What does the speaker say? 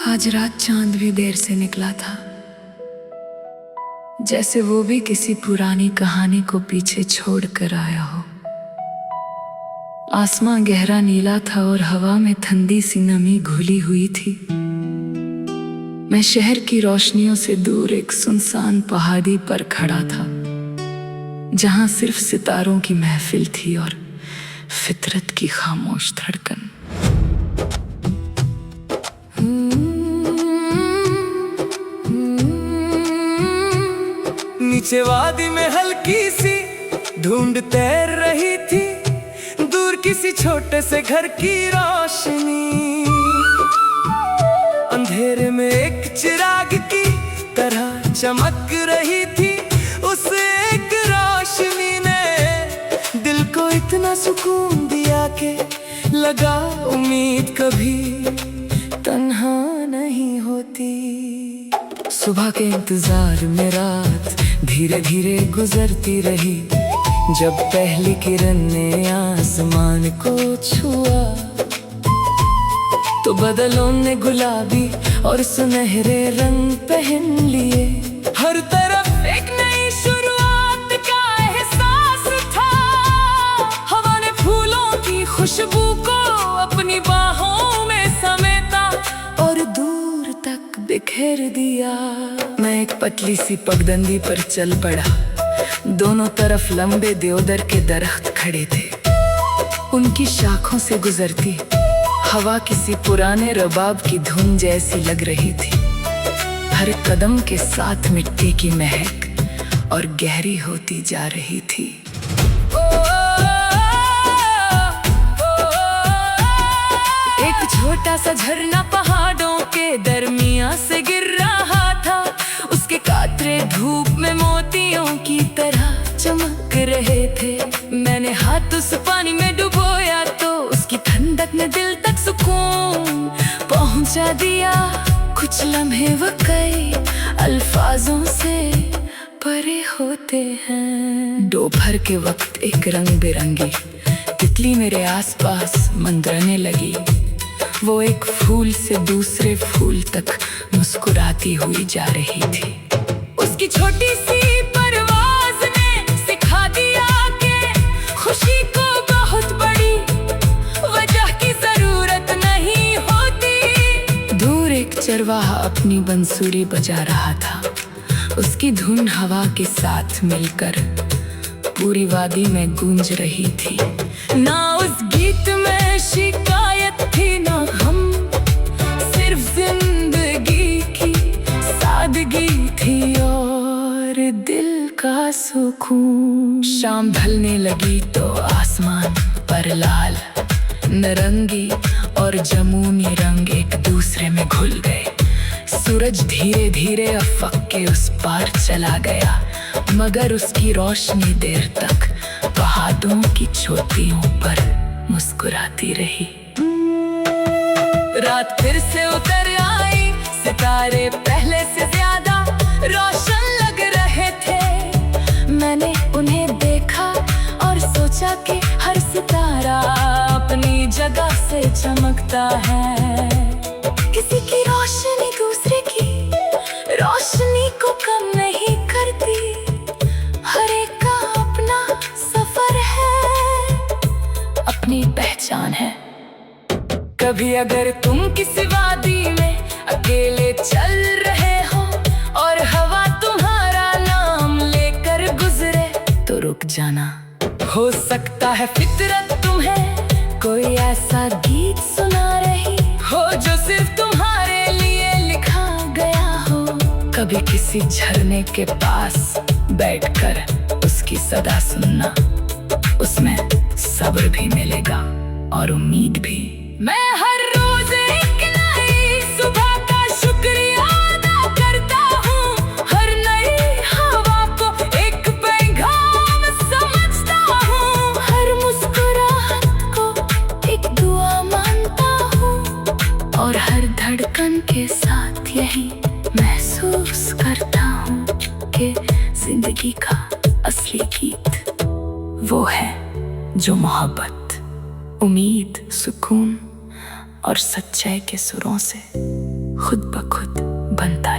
आज रात चांद भी देर से निकला था, जैसे वो भी किसी पुरानी कहानी को पीछे छोड़ कर आया हो। आसमां गहरा नीला था और हवा में ठंडी सी नमी घुली हुई थी। मैं शहर की रोशनियों से दूर एक सुनसान पहाड़ी पर खड़ा था, जहां सिर्फ सितारों की महफिल थी और फितरत की खामोश धड़कन। नीचे वादी में हल्की सी धुंध तैर रही थी, दूर किसी छोटे से घर की रोशनी अंधेरे में एक चिराग की तरह चमक रही थी। उस एक रोशनी ने दिल को इतना सुकून दिया कि लगा उम्मीद कभी तन्हा नहीं होती। सुबह के इंतजार में रात धीरे धीरे गुजरती रही, जब पहली किरण ने आसमान को छुआ तो बादलों ने गुलाबी और सुनहरे रंग पहन लिए। हर तरफ एक नई शुरुआत का एहसास था। हवा ने फूलों की खुशबू को अपनी बाहों में समेटा और दूर तक बिखेर दिया। मैं एक पतली सी पगडंडी पर चल पड़ा। दोनों तरफ लंबे देवदार के दरख्त खड़े थे। उनकी शाखों से गुजरती हवा किसी पुराने रबाब की धुन जैसी लग रही थी। हर कदम के साथ मिट्टी की महक और गहरी होती जा रही थी। एक छोटा सा झरना पहाड़ों के दरमियां से गिर रहा था। उसके कातरे धूप में मोतियों की तरह चमक रहे थे। मैंने हाथ उस पानी में डुबोया तो उसकी ठंडक ने दिल तक सुकून पहुंचा दिया। कुछ लम्हे वो कई अल्फाजों से परे होते हैं। दोपहर के वक्त एक रंग बिरंगी तितली मेरे आसपास मंडराने लगी। वो एक फूल से दूसरे फूल तक मुस्कुराती हुई जा रही थी। उसकी छोटी सी परवाज़ ने सिखा दिया कि खुशी को बहुत बड़ी वजह की जरूरत नहीं होती। दूर एक चरवाहा अपनी बंसुरी बजा रहा था। उसकी धुन हवा के साथ मिलकर पूरी वादी में गूंज रही थी। ना उस गीत में शिकायत थी ना हम, सिर्फ जिंदगी की सादगी थी और दिल का सुकून। शाम ढलने लगी तो आसमान पर लाल, नारंगी और जमुनी रंग एक दूसरे में घुल गए। सूरज धीरे धीरे अफक के उस पार चला गया, मगर उसकी रोशनी देर तक पहाड़ों की चोटियों पर मुस्कुराती रही। रात फिर से उतर आई। सितारे पहले से ज्यादा रोशन लग रहे थे। मैंने उन्हें देखा और सोचा कि हर सितारा अपनी जगह से चमकता है। किसी की रोशनी दूसरे की रोशनी को कम नहीं करती। हर एक का अपना सफर है, अपनी पहचान है। कभी अगर तुम किसी वादी में अकेले चल रहे हो और हवा तुम्हारा नाम लेकर गुजरे तो रुक जाना। हो सकता है फितरत तुम्हें कोई ऐसा गीत सुना रही हो जो सिर्फ तुम्हारे लिए लिखा गया हो। कभी किसी झरने के पास बैठकर उसकी सदा सुनना, उसमें सब्र भी मिलेगा और उम्मीद भी। मैं हर रोज एक नई सुबह का शुक्रिया अदा करता हूँ। हर नई हवा को एक पैगाम समझता हूँ। हर मुस्कुराहट को एक दुआ मानता हूँ और हर धड़कन के साथ यही महसूस करता हूँ कि जिंदगी का असली गीत वो है जो मोहब्बत, उम्मीद, सुकून और सच्चाई के सुरों से खुद ब खुद बनता